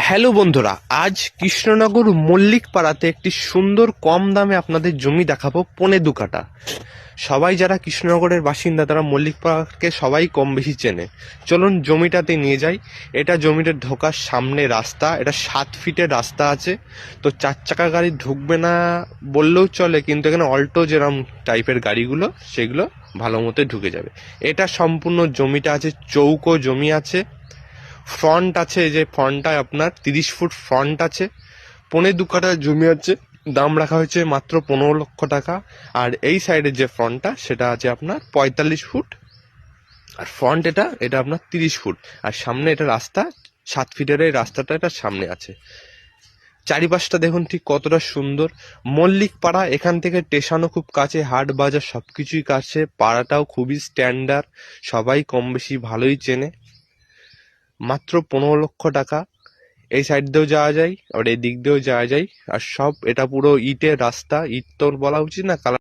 Hello বন্ধুরা, আজ কৃষ্ণনগর মল্লিক পাড়াতে একটি সুন্দর কম দামে আপনাদের জমি দেখাবো, 2.5 কাঠা। সবাই যারা কৃষ্ণনগরের বাসিন্দা তারা মল্লিক পাড়াকে সবাই কম বেশি চেনে। চলুন জমিটাতে নিয়ে যাই। এটা জমিটার ঢোকার সামনে রাস্তা, এটা 7 ফিটের রাস্তা আছে। তো 4 চাকা গাড়ি ঢুকবে না বললেও চলে, কিন্তু এখানে অল্টো যেরকম টাইপের গাড়িগুলো সেগুলো ভালো মতো ঢুকে যাবে। এটা সম্পূর্ণ জমিটা আছে, চৌকো জমি আছে। ফ্রন্ট আছে, যে ফ্রন্টটা আপনার 30 ফুট ফ্রন্ট আছে। 2.5 কাঠা জমি আছে, দাম রাখা হয়েছে মাত্র 15 লক্ষ টাকা। আর এই সাইডের যে ফ্রন্টটা সেটা আছে আপনার 45 ফুট। আর ফ্রন্ট এটা এটা আপনার 30 ফুট। আর সামনে এটা রাস্তা, 7 ফিটের এই রাস্তাটা এটা সামনে আছে। চারিপাশটা দেখুন ঠিক কতটা সুন্দর। মল্লিক পাড়া, এখান থেকে স্টেশনও খুব কাছে, হাট বাজার সবকিছুই কাছে। পাড়াটাও খুবই স্ট্যান্ডার্ড, সবাই কম বেশি ভালোই চেনে। মাত্র 15 লক্ষ টাকা। এই সাইড দিয়েও যাওয়া যায়, আবার এই দিক দিয়েও যাওয়া যায়। আর সব এটা পুরো ইটের রাস্তা, ইট তো বলা উচিত না, কালার